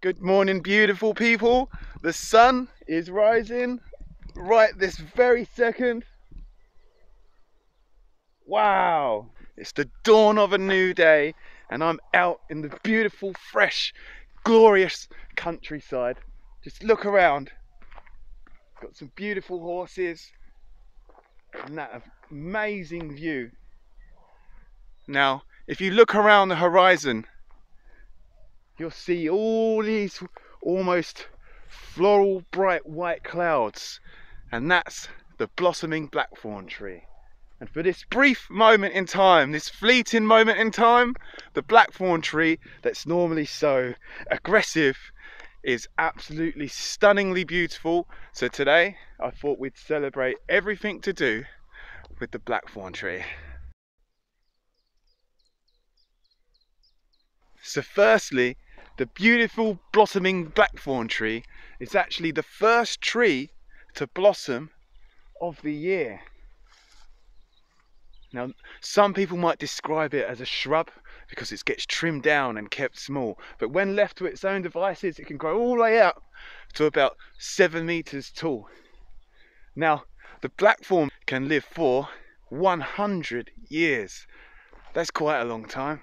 Good morning, beautiful people. The sun is rising right this very second. Wow, it's the dawn of a new day, and I'm out in the beautiful, fresh, glorious countryside. Just look around. Got some beautiful horses and that amazing view. Now, if you look around the horizon, you'll see all these almost floral bright white clouds, and that's the blossoming blackthorn tree. And for this brief moment in time, this fleeting moment in time, the blackthorn tree that's normally so aggressive is absolutely stunningly beautiful. So today I thought we'd celebrate everything to do with the blackthorn tree. So firstly, the beautiful blossoming blackthorn tree is actually the first tree to blossom of the year. Now, some people might describe it as a shrub because it gets trimmed down and kept small, but when left to its own devices, it can grow all the way up to about 7 meters tall. Now, the blackthorn can live for 100 years. That's quite a long time.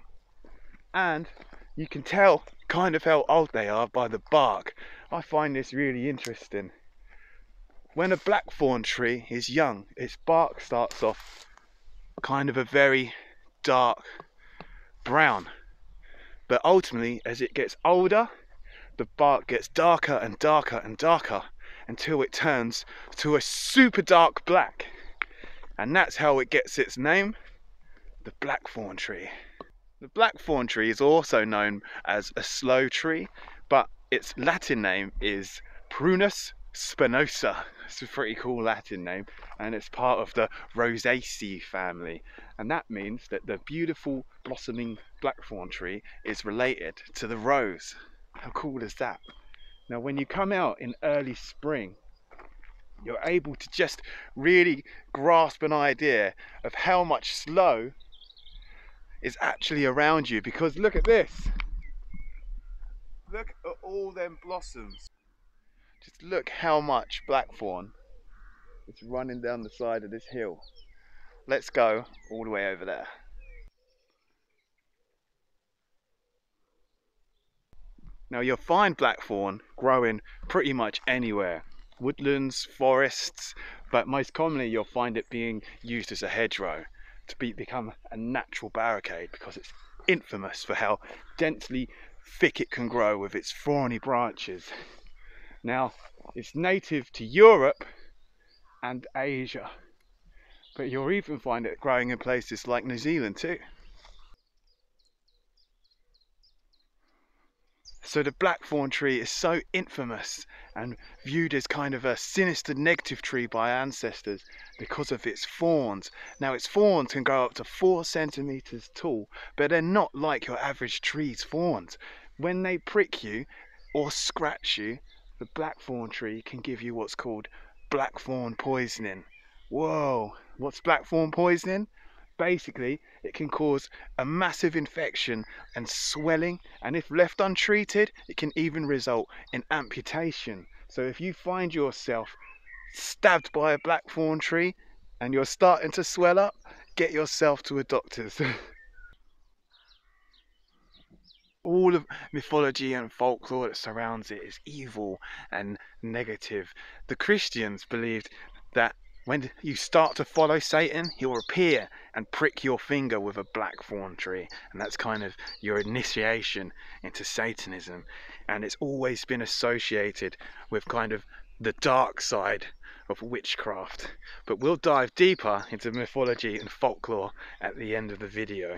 And you can tell kind of how old they are by the bark. I find this really interesting. When a blackthorn tree is young, its bark starts off kind of a very dark brown, but ultimately as it gets older, the bark gets darker and darker and darker until it turns to a super dark black, and that's how it gets its name, the blackthorn tree. The blackthorn tree is also known as a sloe tree, but its Latin name is Prunus spinosa. It's a pretty cool Latin name, and it's part of the Rosaceae family, and that means that the beautiful blossoming blackthorn tree is related to the rose. How cool is that? Now when you come out in early spring, you're able to just really grasp an idea of how much sloe is actually around you, because look at this. Look at all them blossoms. Just look how much blackthorn is running down the side of this hill. Let's go all the way over there. Now you'll find blackthorn growing pretty much anywhere. Woodlands, forests, but most commonly you'll find it being used as a hedgerow to become a natural barricade, because it's infamous for how densely thick it can grow with its thorny branches. Now, it's native to Europe and Asia, but you'll even find it growing in places like New Zealand too. So the blackthorn tree is so infamous and viewed as kind of a sinister negative tree by ancestors because of its thorns. Now its thorns can go up to 4 centimeters tall, but they're not like your average tree's thorns. When they prick you or scratch you, the blackthorn tree can give you what's called blackthorn poisoning. Whoa, what's blackthorn poisoning? Basically, it can cause a massive infection and swelling, and if left untreated, it can even result in amputation. So if you find yourself stabbed by a blackthorn tree and you're starting to swell up, get yourself to a doctor's. All of mythology and folklore that surrounds it is evil and negative. The Christians believed that when you start to follow Satan, he'll appear and prick your finger with a blackthorn tree, and that's kind of your initiation into Satanism. And it's always been associated with kind of the dark side of witchcraft. But we'll dive deeper into mythology and folklore at the end of the video.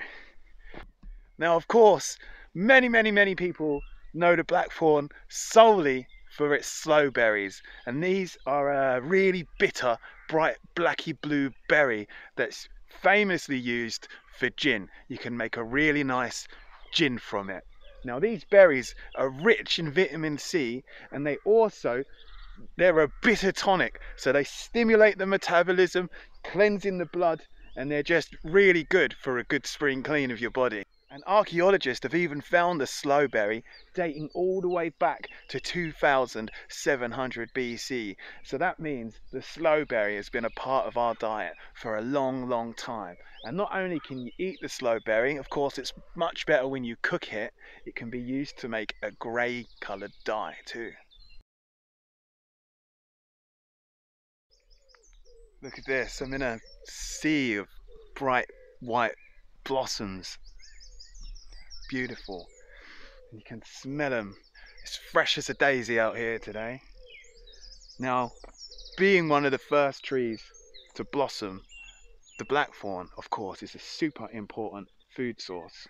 Now, of course, many people know the blackthorn solely for its sloe berries, and these are a really bitter, bright blacky blue berry that's famously used for gin. You can make a really nice gin from it. Now these berries are rich in vitamin C, and they're a bitter tonic, so they stimulate the metabolism, cleansing the blood, and they're just really good for a good spring clean of your body. And archaeologists have even found the slowberry dating all the way back to 2700 BC. So that means the slowberry has been a part of our diet for a long, long time. And not only can you eat the slowberry, of course it's much better when you cook it, it can be used to make a grey coloured dye too. Look at this, I'm in a sea of bright white blossoms. Beautiful. You can smell them. It's fresh as a daisy out here today. Now, being one of the first trees to blossom, the blackthorn, of course, is a super important food source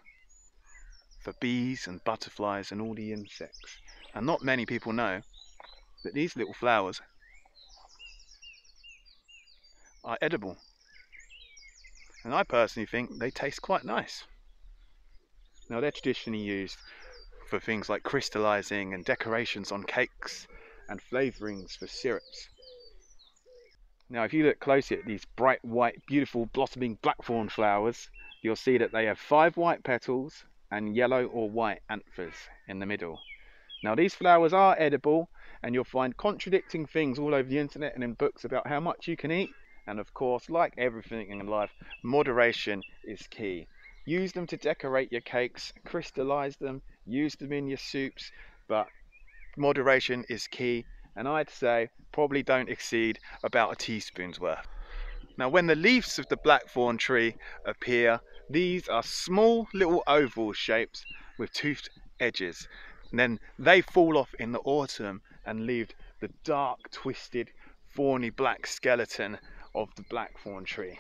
for bees and butterflies and all the insects. And not many people know that these little flowers are edible. And I personally think they taste quite nice. Now, they're traditionally used for things like crystallizing and decorations on cakes and flavorings for syrups. Now if you look closely at these bright white beautiful blossoming blackthorn flowers, you'll see that they have 5 white petals and yellow or white anthers in the middle. Now these flowers are edible, and you'll find contradicting things all over the internet and in books about how much you can eat, and of course, like everything in life, moderation is key. Use them to decorate your cakes, crystallize them, use them in your soups, but moderation is key, and I'd say probably don't exceed about a teaspoon's worth. Now when the leaves of the blackthorn tree appear, these are small little oval shapes with toothed edges, and then they fall off in the autumn and leave the dark, twisted, thorny black skeleton of the blackthorn tree.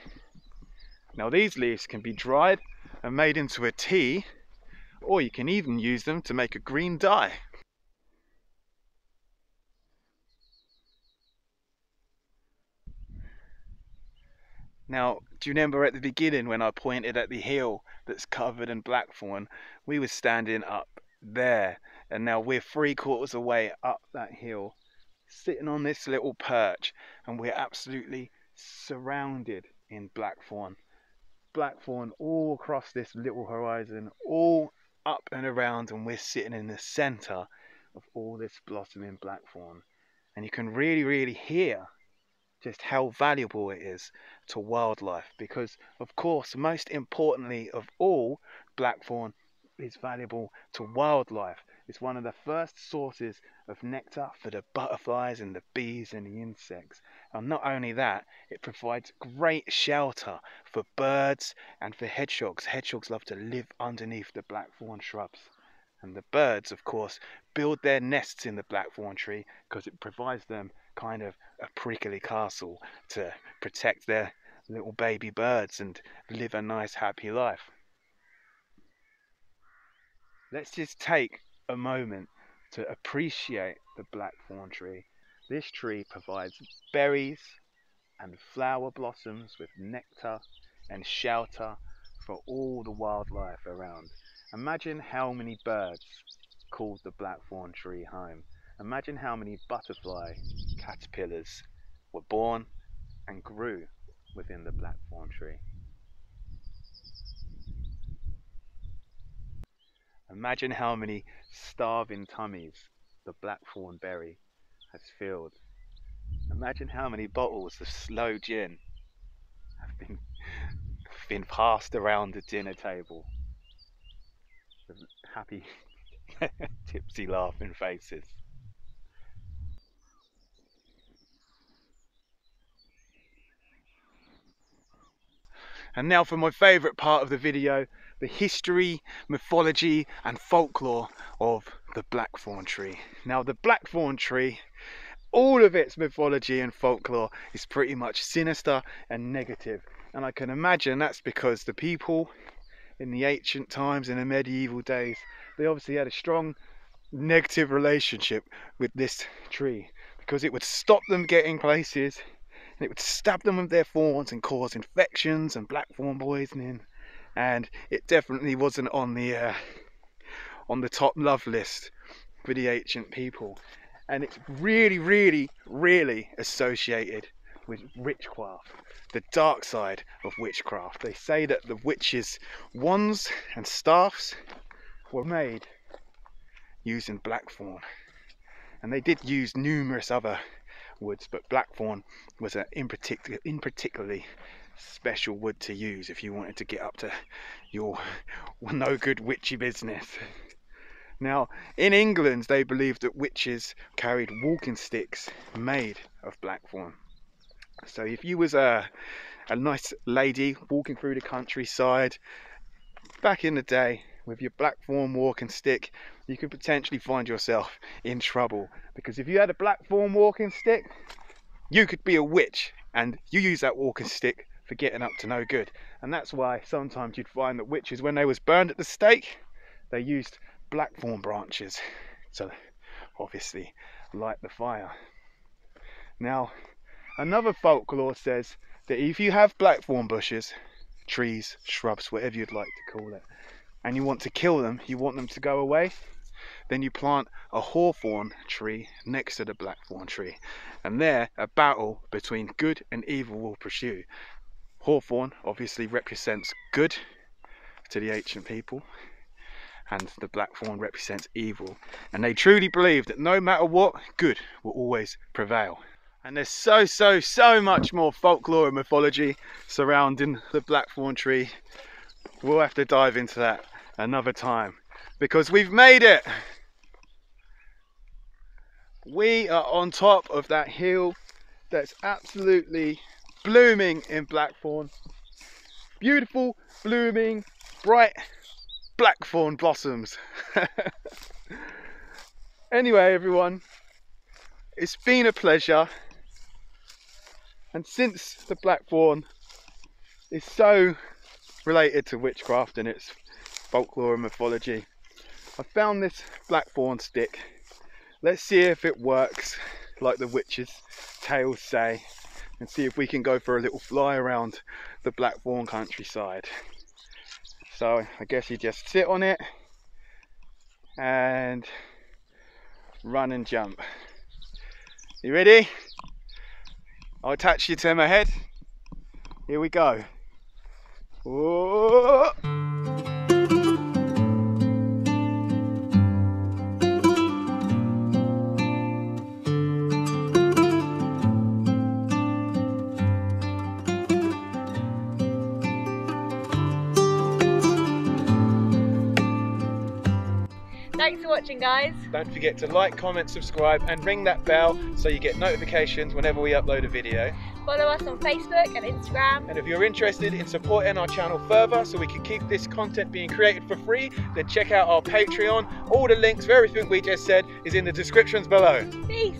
Now these leaves can be dried and made into a tea, or you can even use them to make a green dye. Now, do you remember at the beginning when I pointed at the hill that's covered in blackthorn? We were standing up there, and now we're 3/4 away up that hill, sitting on this little perch, and we're absolutely surrounded in blackthorn. Blackthorn all across this little horizon, all up and around, and we're sitting in the center of all this blossoming blackthorn. And you can really hear just how valuable it is to wildlife, because of course, most importantly of all, blackthorn is valuable to wildlife. It's one of the first sources of nectar for the butterflies and the bees and the insects. And not only that, it provides great shelter for birds and for hedgehogs. Hedgehogs love to live underneath the blackthorn shrubs. And the birds, of course, build their nests in the blackthorn tree because it provides them kind of a prickly castle to protect their little baby birds and live a nice happy life. Let's just take a moment to appreciate the blackthorn tree. This tree provides berries and flower blossoms with nectar and shelter for all the wildlife around. Imagine how many birds called the blackthorn tree home. Imagine how many butterfly caterpillars were born and grew within the blackthorn tree. Imagine how many starving tummies the blackthorn berry has filled. Imagine how many bottles of sloe gin have been passed around the dinner table with happy, tipsy laughing faces. And now for my favourite part of the video, the history, mythology and folklore of the blackthorn tree. Now the blackthorn tree, all of its mythology and folklore is pretty much sinister and negative. And I can imagine that's because the people in the ancient times, in the medieval days, they obviously had a strong negative relationship with this tree, because it would stop them getting places, and it would stab them with their thorns and cause infections and blackthorn poisoning. And it definitely wasn't on the top love list for the ancient people. And it's really associated with witchcraft, the dark side of witchcraft. They say that the witches' wands and staffs were made using blackthorn, and they did use numerous other woods, but blackthorn was an in particularly special wood to use if you wanted to get up to your no good witchy business. Now, in England, they believed that witches carried walking sticks made of blackthorn. So if you was a nice lady walking through the countryside back in the day with your blackthorn walking stick, you could potentially find yourself in trouble, because if you had a blackthorn walking stick, you could be a witch, and you use that walking stick for getting up to no good. And that's why sometimes you'd find that witches, when they was burned at the stake, they used blackthorn branches to obviously light the fire. Now, another folklore says that if you have blackthorn bushes, trees, shrubs, whatever you'd like to call it, and you want to kill them, you want them to go away, then you plant a hawthorn tree next to the blackthorn tree, and there a battle between good and evil will pursue. Hawthorn obviously represents good to the ancient people, and the blackthorn represents evil, and they truly believe that no matter what, good will always prevail. And there's so much more folklore and mythology surrounding the blackthorn tree. We'll have to dive into that another time, because we've made it. We are on top of that hill that's absolutely blooming in blackthorn. Beautiful, blooming, bright blackthorn blossoms. Anyway, everyone, it's been a pleasure. And since the blackthorn is so related to witchcraft and its folklore and mythology, I found this blackthorn stick. Let's see if it works like the witches' tales say, and see if we can go for a little fly around the blackthorn countryside. So I guess you just sit on it and run and jump. You ready? I'll attach you to my head. Here we go. Whoa. Thanks for watching, guys. Don't forget to like, comment, subscribe and ring that bell so you get notifications whenever we upload a video. Follow us on Facebook and Instagram. And if you're interested in supporting our channel further so we can keep this content being created for free, then check out our Patreon. All the links for everything we just said is in the descriptions below. Peace.